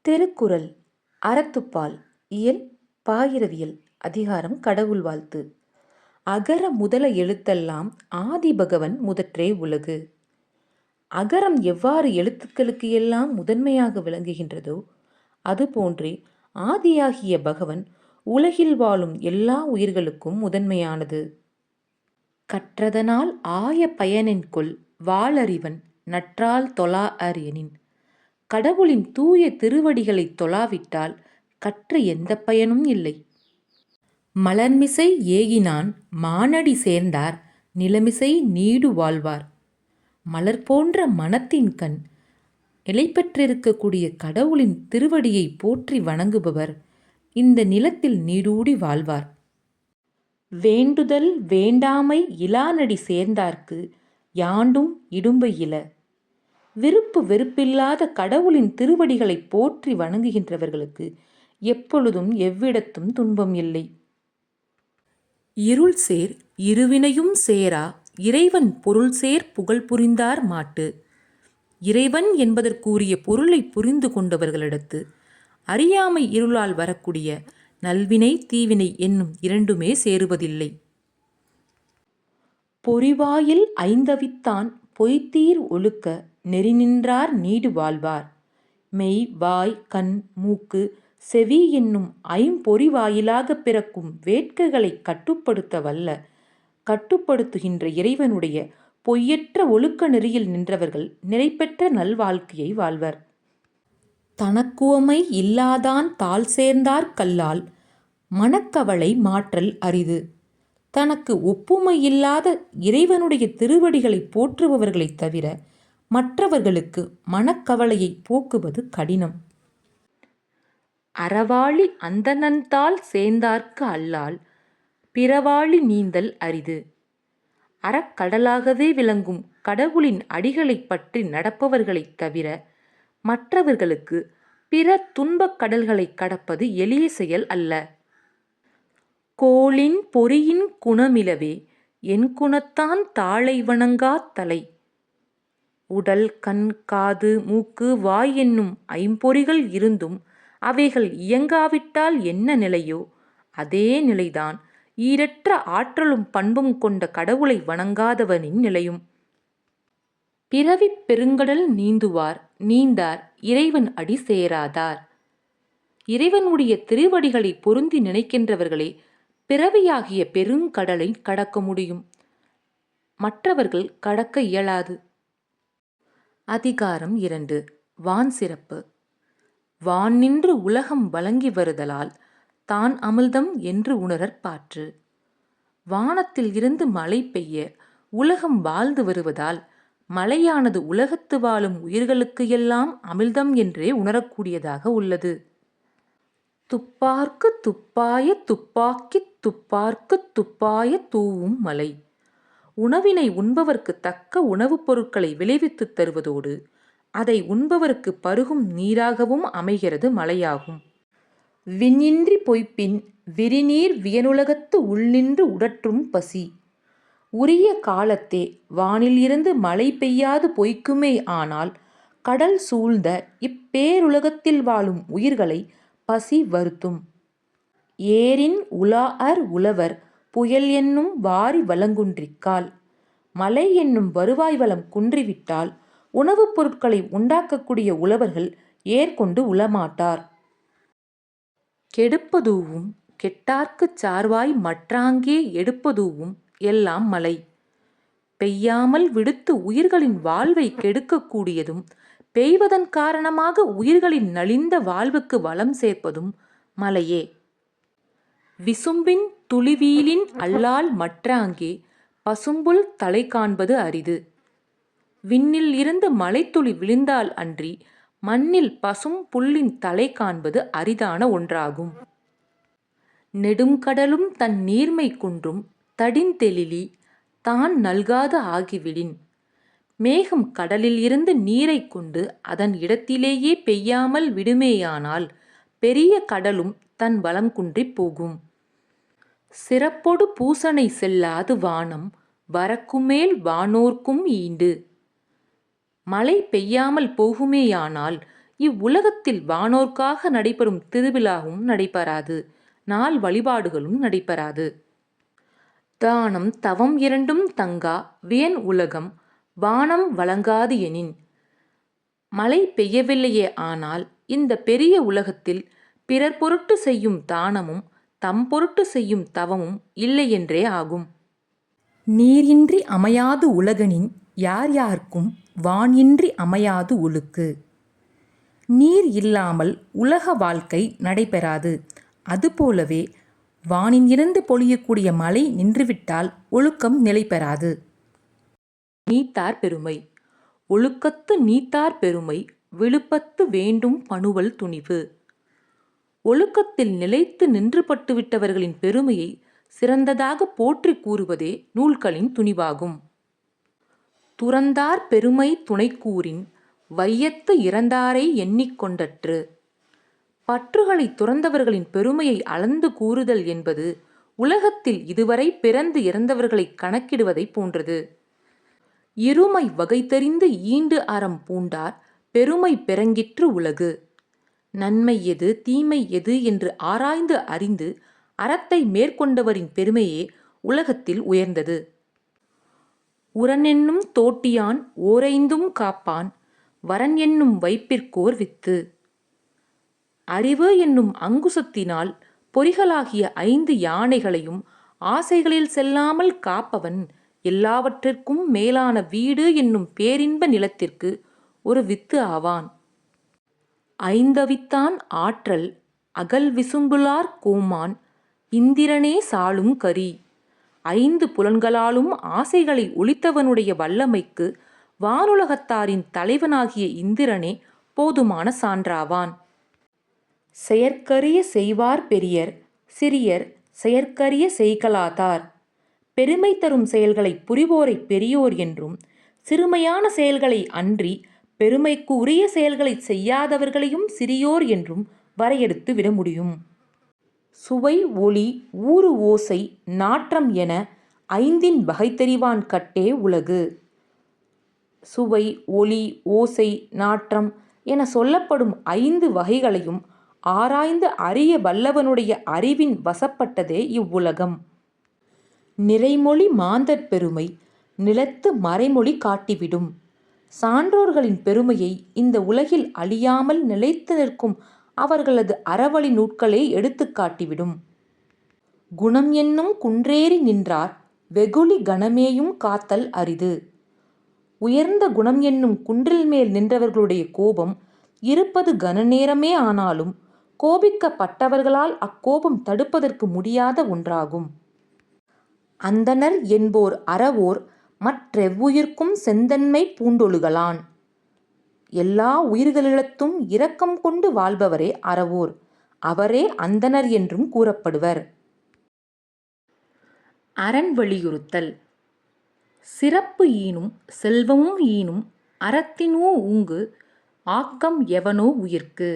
திருக்குறள் அறத்துப்பால் இயல் பாயிரவியல் அதிகாரம் கடவுள் வாழ்த்து. அகர முதல எழுத்தெல்லாம் ஆதிபகவன் முதற்றே உலகு. அகரம் எவ்வாறு எழுத்துக்களுக்கு எல்லாம் முதன்மையாக விளங்குகின்றதோ அதுபோன்றே ஆதியாகிய பகவன் உலகில் வாழும் எல்லா உயிர்களுக்கும் முதன்மையானது. கற்றதனால் ஆய பயனென்கொல் வாளறிவன் நற்றால் தொழாஅர் எனின். கடவுளின் தூய திருவடிகளை தொழாவிட்டால் கற்ற எந்த பயனும் இல்லை. மலர்மிசை ஏகினான் மானடி சேர்ந்தார் நிலமிசை நீடு வாழ்வார். மலர் போன்ற மனத்தின்கண் நிலை பெற்றிருக்கக்கூடிய கடவுளின் திருவடியை போற்றி வணங்குபவர் இந்த நிலத்தில் நீடூடி வாழ்வார். வேண்டுதல் வேண்டாமை இலானடி சேர்ந்தார்க்கு யாண்டும் இடும்பை இல. விருப்பு வெறுப்பில்லாத கடவுளின் திருவடிகளை போற்றி வணங்குகின்றவர்களுக்கு எப்பொழுதும் எவ்விடத்தும் துன்பம் இல்லை. இருள் சேர் இருவினையும் சேரா இறைவன் பொருள் சேர் புகழ் புரிந்தார் மாட்டு. இறைவன் என்பதற்குரிய பொருளை புரிந்து கொண்டவர்களிடத்து அறியாமை இருளால் வரக்கூடிய நல்வினை தீவினை என்னும் இரண்டுமே சேருவதில்லை. பொறிவாயில் ஐந்தவித்தான் பொய்த்தீர் ஒழுக்க நெறி நின்றார் நீடு வாழ்வார். மெய் வாய் கண் மூக்கு செவி என்னும் ஐம்பொறி வாயிலாக பிறக்கும் வேட்கைகளை கட்டுப்படுத்த வல்ல கட்டுப்படுத்துகின்ற இறைவனுடைய பொய்யற்ற ஒழுக்க நெறியில் நின்றவர்கள் நிறைபெற்ற நல்வாழ்க்கையை வாழ்வர். தனக்குவமை இல்லாதான் தாழ் சேர்ந்தார் கல்லால் மனக்கவலை மாற்றல் அரிது. தனக்கு ஒப்புமை இல்லாத இறைவனுடைய திருவடிகளை போற்றுபவர்களைத் தவிர மற்றவர்களுக்கு மனக்கவலையை போக்குவது கடினம். அறவாளி அந்தணன்தாள் சேர்ந்தார்க்கு அல்லால் பிறவாளி நீந்தல் அரிது. அறக்கடலாகவே விளங்கும் கடவுளின் அடிகளைப் பற்றி நடப்பவர்களைத் தவிர மற்றவர்களுக்கு பிற துன்பக் கடல்களை கடப்பது எளிய செயல் அல்ல. கோளின் பொறியின் குணமிலவே என் குணத்தான் தாளை வணங்கா தலை. உடல் கண் காது மூக்கு வாய் என்னும் ஐம்பொறிகள் இருந்தும் அவைகள் இயங்காவிட்டால் என்ன நிலையோ அதே நிலைதான் ஈரற்ற ஆற்றலும் பண்பும் கொண்ட கடவுளை வணங்காதவனின் நிலையும். பிறவிப் பெருங்கடல் நீந்துவார் நீந்தார் இறைவன் அடி சேராதார். இறைவனுடைய திருவடிகளை பொருந்தி நினைக்கின்றவர்களே பிறவியாகிய பெருங்கடலை கடக்க முடியும். மற்றவர்கள் கடக்க இயலாது. அதிகாரம் 2 வான் சிறப்பு. வான் நின்று உலகம் வழங்கி வருதலால் தான் அமிழ்தம் என்று உணரற்பாற்று. வானத்தில் இருந்து மழை பெய்ய உலகம் வாழ்ந்து வருவதால் மழையானது உலகத்து வாழும் உயிர்களுக்கு எல்லாம் அமிழ்தம் என்றே உணரக்கூடியதாக உள்ளது. துப்பார்க்கு துப்பாய துப்பாக்கித் துப்பார்க்கு துப்பாய தூவும் மழை. உணவினை உண்பவர்க்கு தக்க உணவுப் பொருட்களை விளைவித்துத் தருவதோடு அதை உண்பவருக்கு பருகும் நீராகவும் அமைகிறது மழையாகும். விண்ணின்றி பொய்ப்பின் விரிநீர் வியனுலகத்து உள்நின்று உடற்றும் பசி. உரிய காலத்தே வானில் இருந்து மழை பெய்யாது பொய்க்குமே ஆனால் கடல் சூழ்ந்த இப்பேருலகத்தில் வாழும் உயிர்களை பசி வருத்தும். ஏரின் உலாஅர் உழவர் புயல் என்னும் வாரி வளங்குன்றிக்கால். மழை என்னும் வருவாய் வளம் குன்றிவிட்டால் உணவுப் பொருட்களை உண்டாக்கக்கூடிய உழவர்கள் ஏற்கொண்டு உழமாட்டார். கெடுப்பதூவும் கெட்டார்க்குச் சார்வாய் மற்றாங்கே எடுப்பதூவும் எல்லாம் மழை. பெய்யாமல் விடுத்து உயிர்களின் வாழ்வை கெடுக்கக்கூடியதும் பெய்வதன் காரணமாக உயிர்களின் நலிந்த வாழ்வுக்கு வளம் சேர்ப்பதும் மழையே. விசும்பின் துளிவீலின் அல்லால் மற்றாங்கே பசும்புல் தலை காண்பது அரிது. விண்ணில் இருந்து மழைத்துளி விழுந்தால் அன்றி மண்ணில் பசும் புல்லின் தலை காண்பது அரிதான ஒன்றாகும். நெடுங்கடலும் தன் நீர்மை குன்றும் தடிந்தெழிலி தான் நல்காது ஆகிவிடின். மேகம் கடலில் இருந்து நீரை கொண்டு அதன் இடத்திலேயே பெய்யாமல் விடுமேயானால் பெரிய கடலும் தன் வளம் குன்றிப் போகும். சிறப்பொடு பூசனை செல்லாது வானம் வரக்குமேல் வானோர்க்கும் ஈண்டு. மழை பெய்யாமல் போகுமேயானால் இவ்வுலகத்தில் வானோர்க்காக நடைபெறும் திருவிழாவும் நடைபெறாது, நாள் வழிபாடுகளும் நடைபெறாது. தானம் தவம் இரண்டும் தங்கா வியன் உலகம் வானம் வழங்காது எனின். மழை பெய்யவில்லையே, ஆனால் இந்த பெரிய உலகத்தில் பிறர் பொருட்டு செய்யும் தானமும் தம் பொருட்டு செய்யும் தவமும் இல்லையென்றே ஆகும். நீர் இன்றி அமையாது உலகனின் யார் யார்க்கும் வான் இன்றி அமையாது ஒழுக்கு. நீர் இல்லாமல் உலக வாழ்க்கை நடைபெறாது. அதுபோலவே வானின் இருந்து பொழியக்கூடிய மழை நின்றுவிட்டால் ஒழுக்கம் நிலை பெறாது. நீத்தார் பெருமை. ஒழுக்கத்து நீத்தார் பெருமை விழுப்பத்து வேண்டும் பணுவல் துணிவு. ஒழுக்கத்தில் நிலைத்து நின்றுபட்டுவிட்டவர்களின் பெருமையை சிறந்ததாக போற்றி கூறுவதே நூல்களின் துணிவாகும். துறந்தார் பெருமை துணைக்கூறின் வையத்து இறந்தாரை எண்ணிக்கொண்டற்று. பற்றுகளை துறந்தவர்களின் பெருமையை அளந்து கூறுதல் என்பது உலகத்தில் இதுவரை பிறந்து இறந்தவர்களை கணக்கிடுவதை போன்றது. இருமை வகை தெரிந்து ஈண்டு அறம் பூண்டார் பெருமை பெறங்கிற்று உலகு. நன்மை எது தீமை எது என்று ஆராய்ந்து அறிந்து அறத்தை மேற்கொண்டவரின் பெருமையே உலகத்தில் உயர்ந்தது. உரன் என்னும் தோட்டியான் ஓரைந்தும் காப்பான் வரன் என்னும் வைப்பிற்கோர் வித்து. அறிவு என்னும் அங்குசத்தினால் பொறிகளாகிய 5 யானைகளையும் ஆசைகளில் செல்லாமல் காப்பவன் எல்லாவற்றிற்கும் மேலான வீடு என்னும் பேரின்ப நிலத்திற்கு ஒரு வித்து ஆவான். ஐந்தவித்தான் ஆற்றல் அகல் விசும்புலார் கோமான் இந்திரனே சாளும் கரி. 5 புலன்களாலும் ஆசைகளை ஒழித்தவனுடைய வல்லமைக்கு வானுலகத்தாரின் தலைவனாகிய இந்திரனே போதுமான சான்றாவான். செயற்கரிய செய்வார் பெரியர் சிறியர் செயற்கரிய செய்கலாதார். பெருமை தரும் செயல்களை புரிவோரை பெரியோர் என்றும், சிறுமையான செயல்களை அன்றி பெருமைக்கு உரிய செயல்களை செய்யாதவர்களையும் சிறியோர் என்றும் வரையறுத்து விட முடியும். சுவை ஒளி ஊறு ஓசை நாற்றம் என 5 வகை தெரிவான் கட்டே உலகு. சுவை ஒளி ஓசை நாற்றம் என சொல்லப்படும் 5 வகைகளையும் ஆராய்ந்து அறிய வல்லவனுடைய அறிவின் வசப்பட்டதே இவ்வுலகம். நிறைமொழி மாந்தர் பெருமை நிலத்து மறைமொழி காட்டிவிடும். சான்றோர்களின் பெருமையை இந்த உலகில் அழியாமல் நிலைத்து நிற்கும் அவர்களது அறவழி நூட்களே எடுத்து காட்டிவிடும். குணம் என்னும் குன்றேறி நின்றார் வெகுளி கணமேயும் காத்தல் அரிது. உயர்ந்த குணம் என்னும் குன்றில் மேல் நின்றவர்களுடைய கோபம் இருப்பது கனநேரமே, ஆனாலும் கோபிக்கப்பட்டவர்களால் அக்கோபம் தடுப்பதற்கு முடியாத ஒன்றாகும். அந்தணர் என்போர் அறவோர் மற்றெவ்வுயிர்க்கும் செந்தன்மை பூண்டொழுகலான். எல்லா உயிர்களிடத்தும் இரக்கம் கொண்டு வாழ்பவரே அறவோர், அவரே அந்தணர் என்றும் கூறப்படுவர். அரண் வலியுறுத்தல். சிறப்பு ஈனும் செல்வமும் ஈனும் அறத்தினூ ஊங்கு ஆக்கம் எவனோ உயிர்க்கு.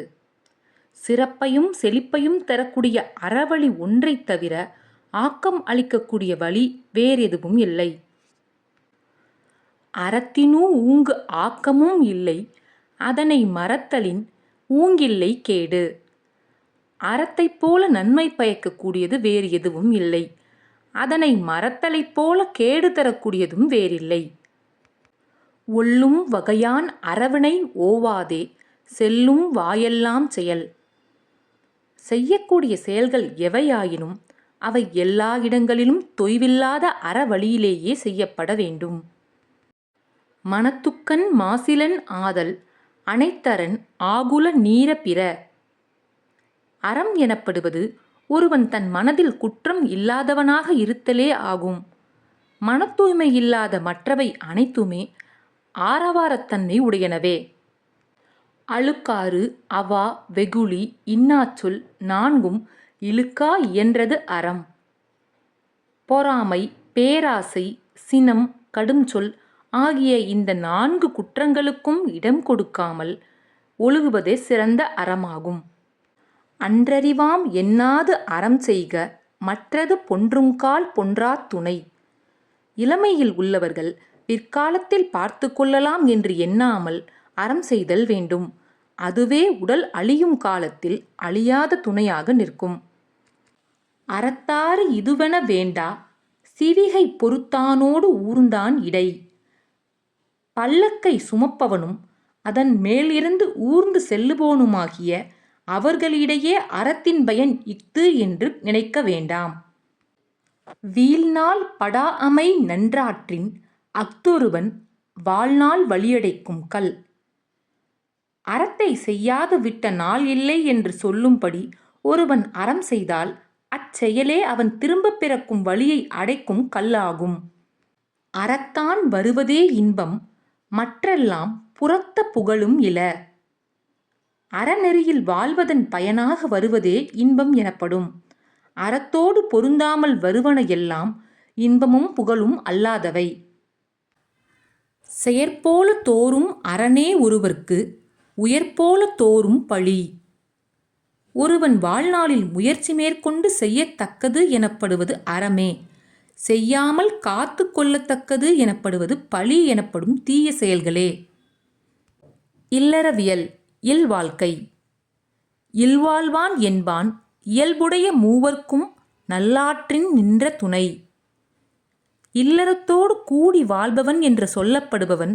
சிறப்பையும் செழிப்பையும் தரக்கூடிய அறவழி ஒன்றைத் தவிர ஆக்கம் அளிக்கக்கூடிய வழி வேறெதுவும் இல்லை. அறத்தினூ ஊங்கு ஆக்கமும் இல்லை, அதனை மறத்தலின் ஊங்கில்லை கேடு. அறத்தைப் போல நன்மை பயக்கக்கூடியது வேறு எதுவும் இல்லை, அதனை மறத்தலைப் போல கேடு தரக்கூடியதும் வேறில்லை. ஒல்லும் வகையான் அறவினை ஓவாதே செல்லும் வாயெல்லாம் செயல். செய்யக்கூடிய செயல்கள் எவையாயினும் அவை எல்லா இடங்களிலும் தொய்வில்லாத அறவழியிலேயே செய்யப்பட வேண்டும். மனத்துக்கண் மாசிலன் ஆதல் அனைத்தரன் ஆகுல நீர பிற. அறம் எனப்படுவது ஒருவன் தன் மனதில் குற்றம் இல்லாதவனாக இருத்தலே ஆகும். மன தூய்மை இல்லாத மற்றவை அனைத்துமே ஆரவாரத்தன்மை உடையனவே. அழுக்காறு அவா வெகுளி இன்னாச்சொல் 4ம் இழுக்கா இயன்றது அறம். பொறாமை பேராசை சினம் கடுஞ்சொல் ஆகிய இந்த 4 குற்றங்களுக்கும் இடம் கொடுக்காமல் ஒழுகுவதே சிறந்த அறமாகும். அன்றறிவாம் எண்ணாது அறம் செய்க மற்றது பொன்றுங்கால் பொன்றா துணை. இளமையில் உள்ளவர்கள் பிற்காலத்தில் பார்த்து கொள்ளலாம் என்று எண்ணாமல் அறம் செய்தல் வேண்டும். அதுவே உடல் அழியும் காலத்தில் அழியாத துணையாக நிற்கும். அறத்தாறு இதுவென வேண்டா சிவிகை பொறுத்தானோடு ஊர்ந்தான் இடை. பல்லக்கை சுமப்பவனும் அதன் மேலிருந்து ஊர்ந்து செல்லுபோனுமாகிய அவர்களிடையே அறத்தின் பயன் இஃது என்று நினைக்க வேண்டாம். வீழ்நாள் படாஅமை நன்றாற்றின் அஃதொருவன் வாழ்நாள் வழியடைக்கும் கல். அறத்தை செய்யாது விட்ட நாள் இல்லை என்று சொல்லும்படி ஒருவன் அறம் செய்தால் அச்செயலே அவன் திரும்பப் பிறக்கும் வழியை அடைக்கும் கல்லாகும். அறத்தான் வருவதே இன்பம், மற்றெல்லாம் புறத்த புகழும் இல. அறநெறியில் வாழ்வதன் பயனாக வருவதே இன்பம் எனப்படும். அறத்தோடு பொருந்தாமல் வருவன எல்லாம் இன்பமும் புகழும் அல்லாதவை. செயற்போல தோறும் அறனே ஒருவர்க்கு உயர்போல தோறும் பழி. ஒருவன் வாழ்நாளில் முயற்சி மேற்கொண்டு செய்யத்தக்கது எனப்படுவது அறமே. செய்யாமல் காத்து கொள்ளத்தக்கது எனப்படுவது பழி எனப்படும் தீய செயல்களே. இல்லறவியல் இல்வாழ்க்கை. இல்வாழ்வான் என்பான் இயல்புடைய மூவர்க்கும் நல்லாற்றின் நின்ற துணை. இல்லறத்தோடு கூடி வாழ்பவன் என்று சொல்லப்படுபவன்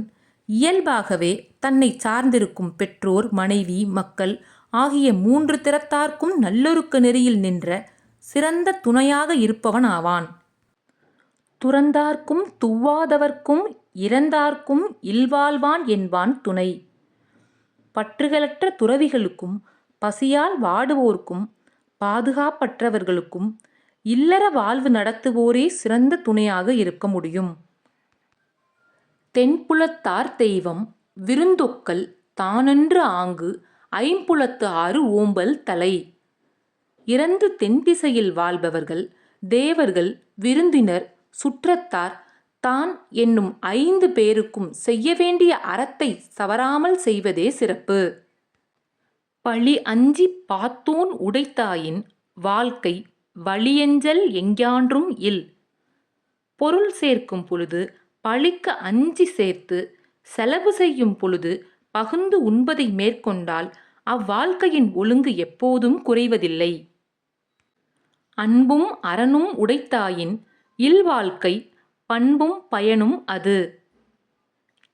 இயல்பாகவே தன்னை சார்ந்திருக்கும் பெற்றோர், மனைவி, மக்கள் ஆகிய 3 திறத்தார்க்கும் நல்லொருக்க நெறியில் நின்ற சிறந்த துணையாக இருப்பவன் ஆவான். துறந்தார்க்கும் துவாதவர்க்கும் இறந்தார்க்கும் இல்வாழ்வான் என்பான் துணை. பற்றுகளற்ற துறவிகளுக்கும் பசியால் வாடுவோர்க்கும் பாதுகாப்பற்றவர்களுக்கும் இல்லற வாழ்வு நடத்துவோரே சிறந்த துணையாக இருக்க முடியும். தென்புலத்தார் தெய்வம் விருந்தொக்கல் தானென்று ஆங்கு ஐம்புலத்து ஆறு ஓம்பல் தலை. இறந்து தென்திசையில் வாழ்பவர்கள் தேவர்கள், விருந்தினர், சுற்றத்தார் தான் என்னும் 5 பேருக்கும் செய்ய வேண்டிய அறத்தை தவறாமல் செய்வதே சிறப்பு. பழி அஞ்சி பாத்தோன் உடைத்தாயின் வாழ்க்கை வழியஞ்சல் எஞ்ஞான்றும் இல். பொருள் சேர்க்கும் பொழுது பழிக்கு அஞ்சி சேர்த்து செலவு செய்யும் பொழுது பகுந்து உண்பதை மேற்கொண்டால் அவ்வாழ்க்கையின் ஒழுங்கு எப்போதும் குறைவதில்லை. அன்பும் அறனும் உடைத்தாயின் இல்வாழ்க்கை பண்பும் பயனும் அது.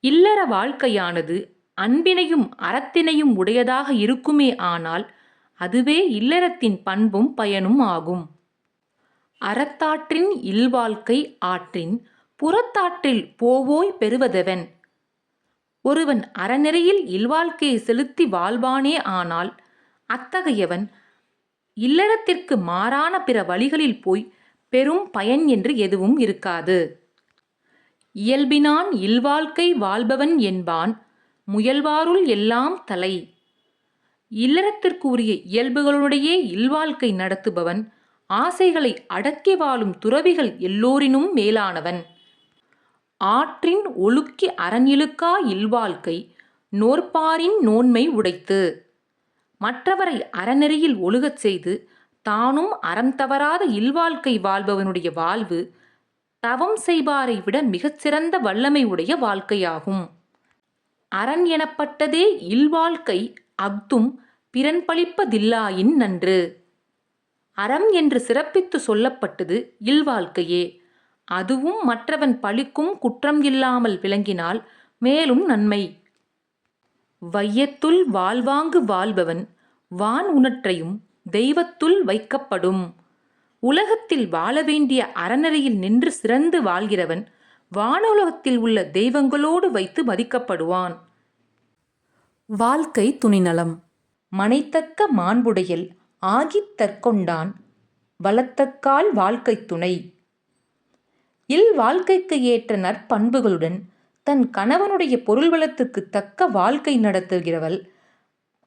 இல்லற வாழ்க்கையானது அன்பினையும் அறத்தினையும் உடையதாக இருக்குமே ஆனால் அதுவே இல்லறத்தின் பண்பும் பயனும் ஆகும். அறத்தாற்றின் இல்வாழ்க்கை ஆற்றின் புறத்தாற்றில் போவோய் பெறுவதெவன். ஒருவன் அறநெறியில் இல்வாழ்க்கையை செலுத்தி வாழ்வானே ஆனால் அத்தகையவன் இல்லறத்திற்கு மாறான பிற வழிகளில் போய் பெரும் பயன் என்று எதுவும் இருக்காது. இயல்பினான் இல்வாழ்க்கை வாழ்பவன் என்பான் முயல்வாருள் எல்லாம் தலை. இல்லறத்திற்கு உரிய இயல்புகளுடையே இல்வாழ்க்கை நடத்துபவன் ஆசைகளை அடக்கி வாழும் துறவிகள் எல்லோரினும் மேலானவன். ஆற்றின் ஒழுக்கி அறநிலுக்கா இல்வாழ்க்கை நோற்பாரின் நோன்மை உடைத்து. மற்றவரை அறநெறியில் ஒழுகச் செய்து தானும் அறம் தவறாத இல்வாழ்க்கை வாழ்பவனுடைய வாழ்வு தவம் செய்வாரை விட மிகச்சிறந்த வல்லமை உடைய வாழ்க்கையாகும். அரண் எனப்பட்டதே இல்வாழ்க்கை அஃதும் பிறன் பழிப்பதில்லாயின் நன்று. அறம் என்று சிறப்பித்து சொல்லப்பட்டது இல்வாழ்க்கையே. அதுவும் மற்றவன் பழிக்கும் குற்றம் இல்லாமல் விளங்கினால் மேலும் நன்மை. வையத்துள் வாழ்வாங்கு வாழ்பவன் வான் உணற்றையும் தெய்வத்துள் வைக்கப்படும். உலகத்தில் வாழ வேண்டிய அறநெறியில் நின்று சிறந்து வாழ்கிறவன் வானுலகத்தில் உள்ள தெய்வங்களோடு வைத்து மதிக்கப்படுவான். வாழ்க்கை துணிநலம். மனைத்தக்க மாண்புடையல் ஆகித் தற்கொண்டான் வளத்தக்கால் வாழ்க்கை துணை. இல்வாழ்க்கைக்கு ஏற்ற நற்பண்புகளுடன் தன் கணவனுடைய பொருள் வளத்துக்கு தக்க வாழ்க்கை நடத்துகிறவள்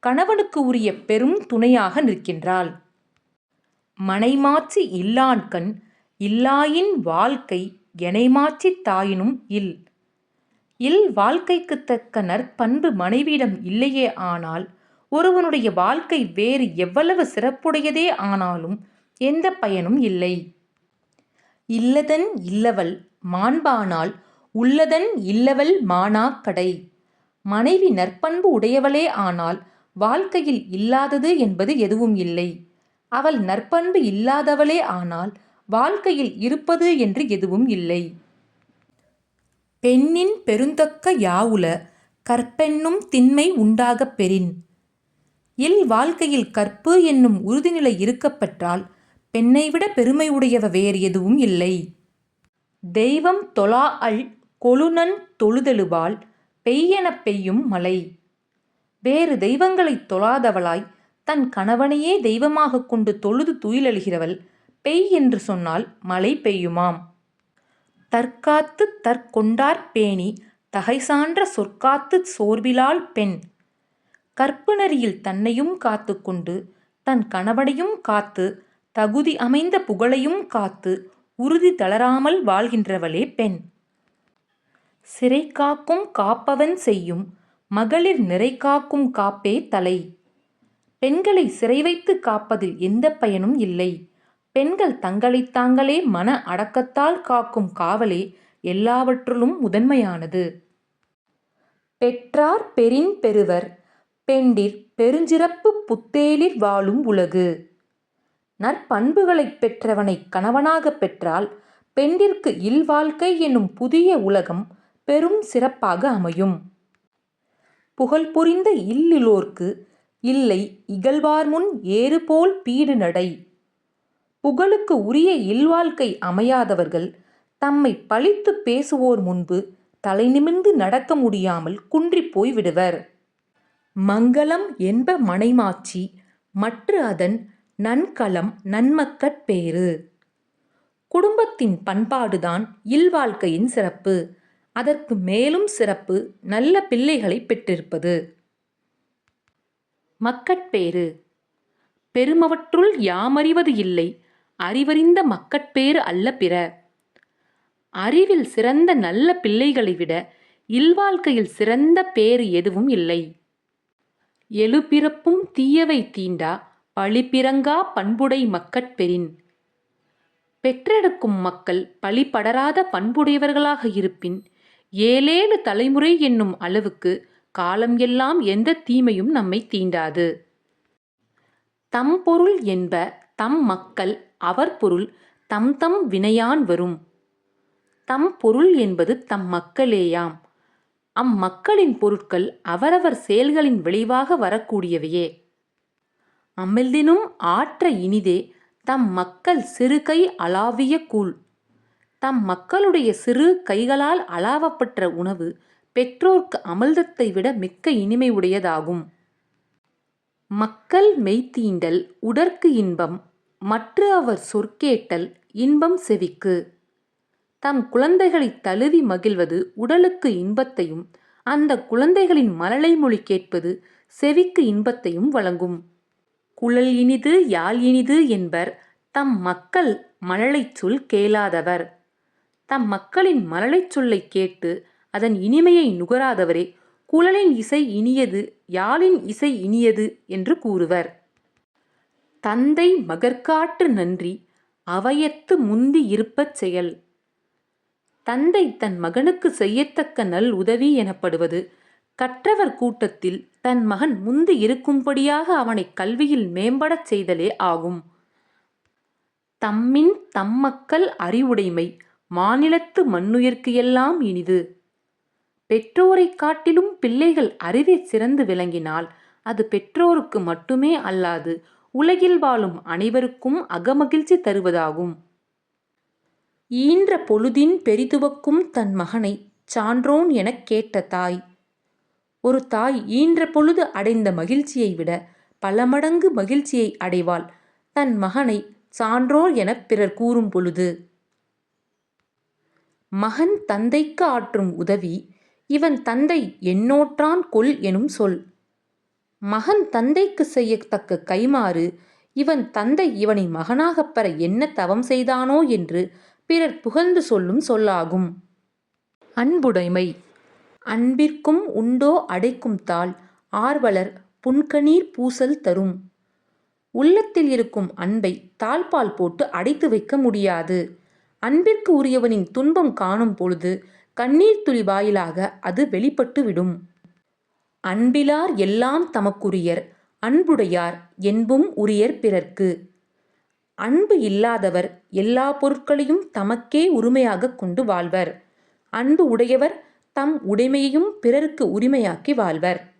கணவனுக்கு உரிய பெரும் துணையாக நிற்கின்றாள். மனைமாட்சி இல்லான்கண் இல்லாயின் வாழ்க்கை எனைமாட்சி தாயினும் இல். வாழ்க்கைக்கு தக்க நற்பண்பு மனைவியிடம் இல்லையே ஆனால் ஒருவனுடைய வாழ்க்கை வேறு எவ்வளவு சிறப்புடையதே ஆனாலும் எந்த பயனும் இல்லை. இல்லதன் இல்லவள் மாண்பானால் உள்ளதன் இல்லவள் மானா கடை. மனைவி நற்பண்பு உடையவளே ஆனால் வாழ்க்கையில் இல்லாதது என்பது எதுவும் இல்லை. அவள் நற்பண்பு இல்லாதவளே ஆனால் வாழ்க்கையில் இருப்பது என்று எதுவும் இல்லை. பெண்ணின் பெருந்தக்க யாவுல கற்பென்னும் திண்மை உண்டாகப் பெறின். இல் வாழ்க்கையில் கற்பு என்னும் உறுதிநிலை இருக்கப்பெற்றால் பெண்ணைவிட பெருமை உடையவ வேறு எதுவும் இல்லை. தெய்வம் தொழாஅல் கொழுநன் தொழுதெழுபால் பெய்யெனப் பெய்யும் மழை. வேறு தெய்வங்களைத் தொழாதவளாய் தன் கணவனையே தெய்வமாகக் கொண்டு தொழுது துயிலெழுகிறவள் பெய் என்று சொன்னால் மழை பெய்யுமாம். தற்காத்துத் தற்கொண்டாற் பேணி தகைசான்ற சொற்காத்துச் சோர்விலாள் பெண். கற்பு நெறியில் தன்னையும் காத்து கொண்டு தன் கணவனையும் காத்து தகுதி அமைந்த புகழையும் காத்து உறுதி தளராமல் வாழ்கின்றவளே பெண். சிறை காக்கும் காப்பவன் செய்யும் மகளிர் நிறை காக்கும் காப்பே தலை. பெண்களை சிறை வைத்து காப்பதில் எந்த பயனும் இல்லை. பெண்கள் தங்களைத் தாங்களே மன அடக்கத்தால் காக்கும் காவலே எல்லாவற்றிலும் முதன்மையானது. பெற்றார் பெறின் பெறுவர் பெண்டிர் பெருஞ்சிறப்பு புத்தேளிர் வாழும் உலகு. நற்பண்புகளைப் பெற்றவனைக் கணவனாகப் பெற்றால் பெண்டிற்கு இல்வாழ்க்கை என்னும் புதிய உலகம் பெரும் சிறப்பாக அமையும். புகழ் புரிந்த இல்லிலோர்க்கு இல்லை இகழ்வார்முன் ஏறுபோல் பீடு நடை. புகழுக்கு உரிய இல்வாழ்க்கை அமையாதவர்கள் தம்மை பழித்துப் பேசுவோர் முன்பு தலை நிமிர்ந்து நடக்க முடியாமல் குன்றிப்போய் விடுவர். மங்கலம் என்ப மனைமாட்சி மற்று அதன் நன்கலம் நன்மக்கட்பேறு. குடும்பத்தின் பண்பாடுதான் இல்வாழ்க்கையின் சிறப்பு. அதற்கு மேலும் சிறப்பு நல்ல பிள்ளைகளை பெற்றிருப்பது. மக்கட்பேறு. பெருமவற்றுள் யாமறிவது இல்லை அறிவறிந்த மக்கட்பேறு அல்ல பிற. அறிவில் சிறந்த நல்ல பிள்ளைகளை விட இல்வாழ்க்கையில் சிறந்த பேறு எதுவும் இல்லை. எழுபிறப்பும் தீயவை தீண்டா பழிபிறங்கா பண்புடை மக்கட்பெறின். பெற்றெடுக்கும் மக்கள் பழிபடராத பண்புடையவர்களாக இருப்பின் 7 தலைமுறை என்னும் அளவுக்கு காலம் எல்லாம் எந்த தீமையும் நம்மை தீண்டாது. தம் பொருள் என்ப தம் மக்கள் அவர் பொருள் தம் தம் வினையான் வரும். தம் பொருள் என்பது தம் மக்களேயாம். அம்மக்களின் பொருட்கள் அவரவர் செயல்களின் விளைவாக வரக்கூடியவையே. அமிழ்தினும் ஆற்ற இனிதே தம் மக்கள் சிறுகை அளாவிய கூழ். தம் மக்களுடைய சிறு கைகளால் அளாவப்பெற்ற உணவு பெற்றோர்க்கு அமிழ்தத்தை விட மிக்க இனிமை உடையதாகும். மக்கள் மெய்த்தீண்டல் உடற்கு இன்பம் மற்று அவர் சொற்கேட்டல் இன்பம் செவிக்கு. தம் குழந்தைகளைத் தழுவி மகிழ்வது உடலுக்கு இன்பத்தையும் அந்த குழந்தைகளின் மழலை மொழி கேட்பது செவிக்கு இன்பத்தையும் வழங்கும். குழல் இனிது யாழ் இனிது என்பர் தம் மக்கள் மழலைச் சொல் கேளாதவர். தம் மக்களின் மழலைச் சொல்லை கேட்டு அதன் இனிமையை நுகராதவரே குழலின் இசை இனியது யாழின் இசை இனியது என்று கூறுவர். தந்தை மகற்காற்று நன்றி அவையத்து முந்தி இருப்பச் செயல். தந்தை தன் மகனுக்கு செய்யத்தக்க நல் உதவி எனப்படுவது கற்றவர் கூட்டத்தில் தன் மகன் முந்தி இருக்கும்படியாக அவனை கல்வியில் மேம்படச் செய்தலே ஆகும். தம்மின் தம் மக்கள் அறிவுடைமை மாநிலத்து மண்ணுயிர்க்கு எல்லாம் இனிது. பெற்றோரைக் காட்டிலும் பிள்ளைகள் அறிவில் சிறந்து விளங்கினால் அது பெற்றோருக்கு மட்டுமே அல்லாது உலகில் வாழும் அனைவருக்கும் அகமகிழ்ச்சி தருவதாகும். ஈன்ற பொழுதின் பெரிதுவக்கும் தன் மகனை சான்றோன் எனக் கேட்ட தாய். ஒரு தாய் ஈன்ற பொழுது அடைந்த மகிழ்ச்சியை விட பல மடங்கு மகிழ்ச்சியை அடைவாள் தன் மகனை சான்றோர் எனப் பிறர் கூறும் பொழுது. மகன் தந்தைக்கு ஆற்றும் உதவி இவன் தந்தை என்னோற்றான் கொல் எனும் சொல். மகன் தந்தைக்கு செய்யத்தக்க கைமாறு இவன் தந்தை இவனை மகனாகப் பெற என்ன தவம் செய்தானோ என்று பிறர் புகழ்ந்து சொல்லும் சொல்லாகும். அன்புடைமை. அன்பிற்கும் உண்டோ அடைக்கும் தாள் ஆர்வலர் புன்கணீர் பூசல் தரும். உள்ளத்தில் இருக்கும் அன்பை தாழ்பால் போட்டு அடைத்து வைக்க முடியாது. அன்பிற்கு உரியவனின் துன்பம் காணும் பொழுது கண்ணீர் துளி வாயிலாக அது வெளிப்பட்டு விடும். அன்பிலார் எல்லாம் தமக்குரியர் அன்புடையார் என்பும் உரியர் பிறர்க்கு. அன்பு இல்லாதவர் எல்லா பொருட்களையும் தமக்கே உரிமையாகக் கொண்டு வாழ்வர். அன்பு உடையவர் தம் உடைமையையும் பிறருக்கு உரிமையாக்கி வாழ்வர்.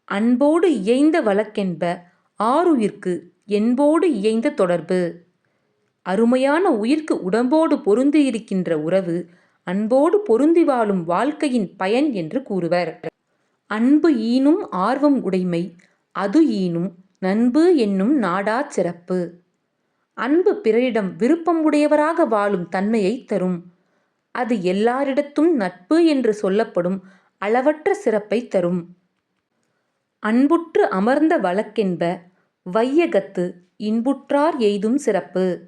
அன்போடு இயைந்த வழக்கென்ப ஆருயிர்க்கு என்போடு இயைந்த தொடர்பு. அருமையான உயிர்க்கு உடம்போடு பொருந்தி இருக்கின்ற உறவு அன்போடு பொருந்தி வாழும் வாழ்க்கையின் பயன் என்று கூறுவர். அன்பு ஈனும் ஆர்வம் உடைமை அது ஈனும் நண்பு என்னும் நாடாச் சிறப்பு. அன்பு பிறரிடம் விருப்பம் உடையவராக வாழும் தன்மையை தரும். அது எல்லாரிடத்தும் நட்பு என்று சொல்லப்படும் அளவற்ற சிறப்பை தரும். அன்புற்று அமர்ந்த வழக்கென்ப வையகத்து இன்புற்றார் எய்தும் சிறப்பு.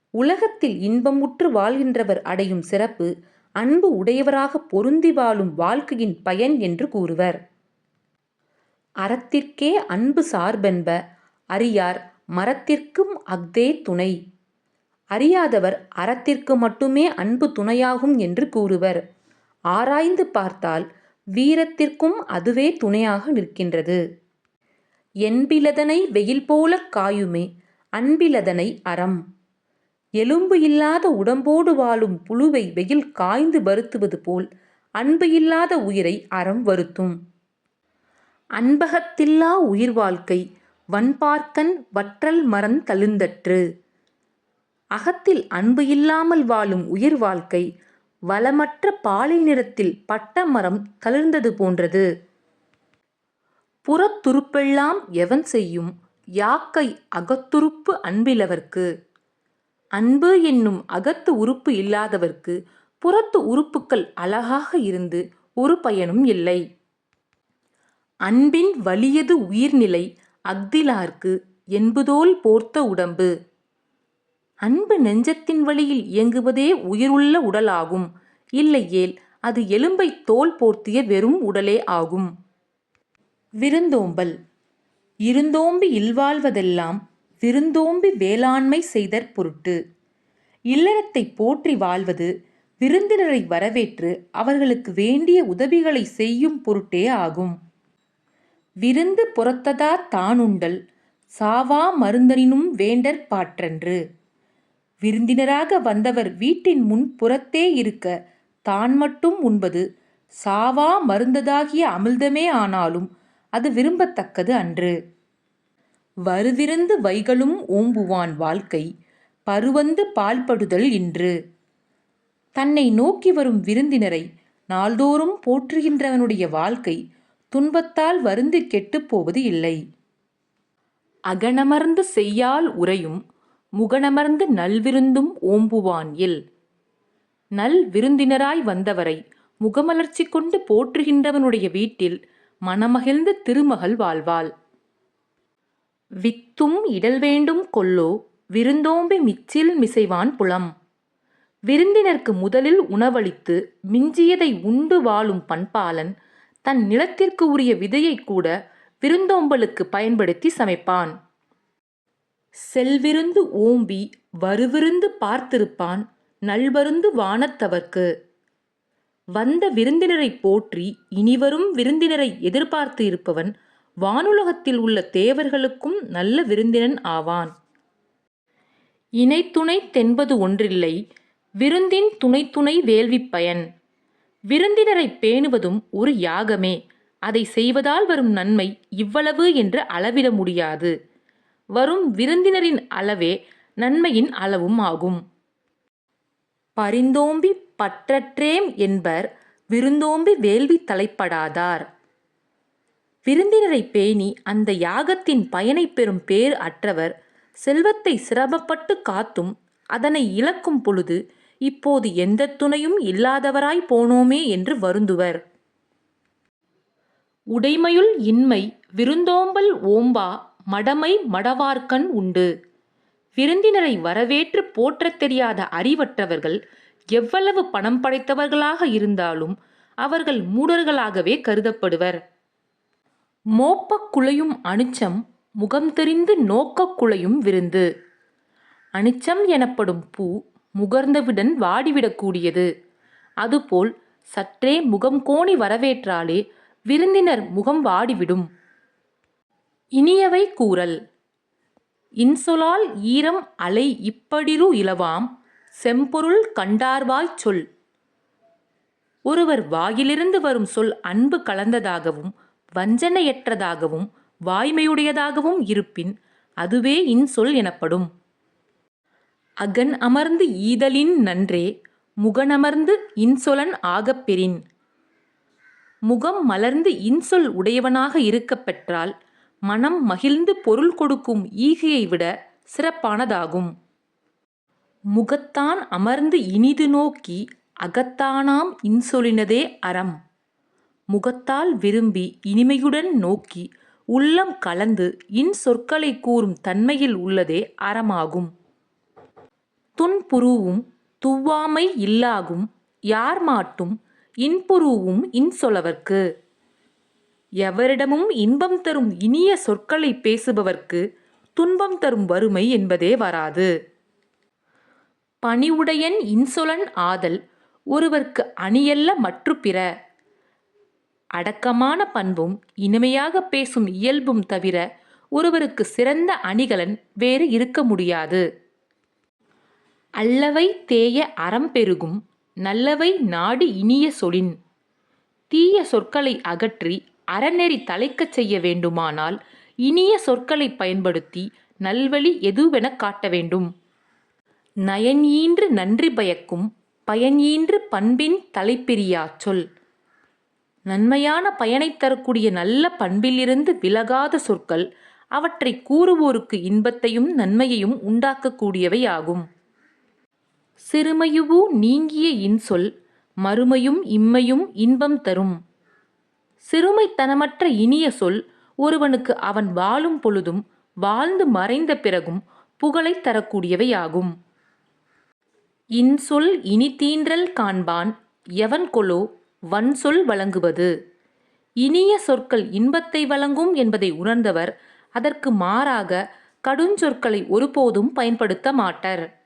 உலகத்தில் இன்பமுற்று வாழ்கின்றவர் அடையும் சிறப்பு அன்பு உடையவராக பொருந்தி வாழும் வாழ்க்கையின் பயன் என்று கூறுவர். அறத்திற்கே அன்பு சார்பென்ப அறியார் மரத்திற்கும் அஃதே துணை. அறியாதவர் அறத்திற்கு மட்டுமே அன்பு துணையாகும் என்று கூறுவர். ஆராய்ந்து பார்த்தால் வீரத்திற்கும் அதுவே துணையாக நிற்கின்றது. என்பிலதனை வெயில் போலக் காயுமே அன்பிலதனை அறம். எலும்பு இல்லாத உடம்போடு வாழும் புழுவை வெயில் காய்ந்து வருத்துவது போல் அன்பு இல்லாத உயிரை அறம் வருத்தும். அன்பகத்தில்லா உயிர் வாழ்க்கை வன்பார்க்கன் வற்றல் மரந் தழுந்தற்று. அகத்தில் அன்பு இல்லாமல் வாழும் உயிர் வாழ்க்கை வளமற்ற பாலை நிறத்தில் பட்ட மரம் தளிர்ந்தது போன்றது. புறத்துருப்பெல்லாம் எவன் செய்யும் யாக்கை அகத்துருப்பு அன்பிலவர்க்கு. அன்பு என்னும் அகத்து உறுப்பு இல்லாதவர்க்கு புறத்து உறுப்புக்கள் அழகாக இருந்து ஒரு பயனும் இல்லை. அன்பின் வலியது உயிர்நிலை அஃதிலார்க்கு என்புதோல் போர்த்த உடம்பு. அன்பு நெஞ்சத்தின் வழியில் இயங்குவதே உயிருள்ள உடலாகும். இல்லையேல் அது எலும்பை தோல் போர்த்திய வெறும் உடலே ஆகும். விருந்தோம்பல். இருந்தோம்பி இல்வாழ்வதெல்லாம் விருந்தோம்பி வேளாண்மை செய்தற் பொருட்டு. இல்லறத்தை போற்றி வாழ்வது விருந்தினரை வரவேற்று அவர்களுக்கு வேண்டிய உதவிகளை செய்யும் பொருட்டே ஆகும். விருந்து புறத்ததா தானுண்டல் சாவா மருந்தனினும் வேண்டற் பாற்றன்று. விருந்தினராக வந்தவர் வீட்டின் முன் புறத்தே இருக்க தான் மட்டும் உண்பது சாவா மருந்ததாகிய அமிழ்தமே ஆனாலும் அது விரும்பத்தக்கது அன்று. வருவிருந்து வைகளும் ஓம்புவான் வாழ்க்கை பருவந்து பாழ்படுதல் இன்று. தன்னை நோக்கி வரும் விருந்தினரை நாள்தோறும் போற்றுகின்றவனுடைய வாழ்க்கை துன்பத்தால் வருந்து கெட்டுப் போவது இல்லை. அகனமர்ந்து செய்யால் உரையும் முகனமர்ந்து நல்விருந்தும் ஓம்புவான் இல். நல் விருந்தினராய் வந்தவரை முகமலர்ச்சி கொண்டு போற்றுகின்றவனுடைய வீட்டில் மனமகிழ்ந்து திருமகள் வாழ்வாள். வித்தும் இடல் வேண்டும் கொல்லோ விருந்தோம்பி மிச்சில் மிசைவான் புலம். விருந்தினர்க்கு முதலில் உணவளித்து மிஞ்சியதை உண்டு வாழும் பண்பாளன் தன் நிலத்திற்கு உரிய விதையை கூட விருந்தோம்பலுக்கு பயன்படுத்தி சமைப்பான். செல்விருந்து ஓம்பி வருவிருந்து பார்த்திருப்பான் நல்வருந்து வானத்தவர்க்கு. வந்த விருந்தினரை போற்றி இனிவரும் விருந்தினரை எதிர்பார்த்து இருப்பவன் வானுலகத்தில் உள்ள தேவர்களுக்கும் நல்ல விருந்தினன் ஆவான். இணைத்துணை தென்பது ஒன்றில்லை விருந்தின் துணை வேள்விப் பயன். விருந்தினரை பேணுவதும் ஒரு யாகமே. அதை செய்வதால் வரும் நன்மை இவ்வளவு என்று அளவிட முடியாது. வரும் விருந்தினரின் அளவே நன்மையின் அளவும் ஆகும். பரிந்தோம்பி பற்றற்றேம் என்பர் விருந்தோம்பி வேள்வி தலைப்படாதார். விருந்தினரை பேணி அந்த யாகத்தின் பயனை பெறும் பேறு அற்றவர் செல்வத்தை சிரமப்பட்டு காத்தும் அதனை இழக்கும் பொழுது இப்போது எந்த துணையும் இல்லாதவராய் போனோமே என்று வருந்துவர். உடைமையுள் இன்மை விருந்தோம்பல் ஓம்பா மடமை மடவார்க்கண் உண்டு. விருந்தினரை வரவேற்று போற்றத் தெரியாத அறிவற்றவர்கள் எவ்வளவு பணம் படைத்தவர்களாக இருந்தாலும் அவர்கள் மூடர்களாகவே கருதப்படுவர். மோப்பக் குழையும் அனிச்சம் முகம் தெரிந்து நோக்கக் குழையும் விருந்து. அனிச்சம் எனப்படும் பூ முகர்ந்தவுடன் வாடிவிடக்கூடியது. அதுபோல் சற்றே முகம் கோணி வரவேற்றாலே விருந்தினர் முகம் வாடிவிடும். இனியவை கூறல். இன்சொலால் ஈரம் அலை இப்படிரு இலவாம் செம்பொருள் கண்டார்வாய்ச் சொல். ஒருவர் வாயிலிருந்து வரும் சொல் அன்பு கலந்ததாகவும் வஞ்சனையற்றதாகவும் வாய்மையுடையதாகவும் இருப்பின் அதுவே இன்சொல் எனப்படும். அகன் அமர்ந்து ஈதலின் நன்றே முகனமர்ந்து இன்சொலன் ஆகப் பெறின். முகம் மலர்ந்து இன்சொல் உடையவனாக இருக்கப் பெற்றால் மனம் மகிழ்ந்து பொருள் கொடுக்கும் ஈகையை விட சிறப்பானதாகும். முகத்தான் அமர்ந்து இனிது நோக்கி அகத்தானாம் இன்சொலினதே அறம். முகத்தால் விரும்பி இனிமையுடன் நோக்கி உள்ளம் கலந்து இன்சொற்களை கூறும் தன்மையில் உள்ளதே அறமாகும். துன்புருவும் துவ்வாமை இல்லாகும் யார்மாட்டும் இன்புருவும் இன்சொலவர்க்கு. எவரிடமும் இன்பம் தரும் இனிய சொற்களை பேசுபவர்க்கு துன்பம் தரும் வறுமை என்பதே வராது. பணிவுடையன் இன்சொலன் ஆதல் ஒருவர்க்கு அணியல்ல மற்று பிற. அடக்கமான பண்பும் இனிமையாக பேசும் இயல்பும் தவிர ஒருவருக்கு சிறந்த அணிகலன் வேறு இருக்க முடியாது. அல்லவை தேய அறம் பெருகும் நல்லவை நாடி இனிய சொலின். தீய சொற்களை அகற்றி அறநெறி தலைக்கச் செய்ய வேண்டுமானால் இனிய சொற்களை பயன்படுத்தி நல்வழி எதுவெனக் காட்ட வேண்டும். நயன் ஈன்று நன்றி பயக்கும் பயன் ஈன்று பண்பின் தலைப்பிரியாச் சொல். நன்மையான பயனைத் தரக்கூடிய நல்ல பண்பிலிருந்து விலகாத சொற்கள் அவற்றை கூறுவோருக்கு இன்பத்தையும் நன்மையையும் உண்டாக்கக்கூடியவையாகும். சிறுமையுவு நீங்கிய இன்சொல் மறுமையும் இம்மையும் இன்பம் தரும். சிறுமைத்தனமற்ற இனிய சொல் ஒருவனுக்கு அவன் வாழும் பொழுதும் வாழ்ந்து மறைந்த பிறகும் புகழைத் தரக்கூடியவையாகும். இன்சொல் இனி தீன்றல் காண்பான் எவன் கொலோ வன்சொல் வழங்குவது. இனிய சொற்கள் இன்பத்தை வழங்கும் என்பதை உணர்ந்தவர் அதற்கு மாறாக கடுஞ்சொற்களை ஒருபோதும் பயன்படுத்த மாட்டர்.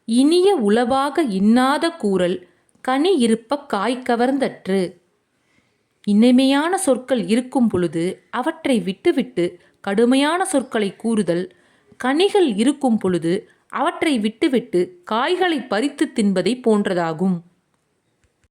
இனிய உளவாக இன்னாத கூறல் கனி இருப்ப காய் கவர்ந்தற்று. இனிமையான சொற்கள் இருக்கும் பொழுது அவற்றை விட்டுவிட்டு கடுமையான சொற்களை கூறுதல், கனிகள் இருக்கும் பொழுது அவற்றை விட்டுவிட்டு காய்களை பறித்து தின்பதை போன்றதாகும்.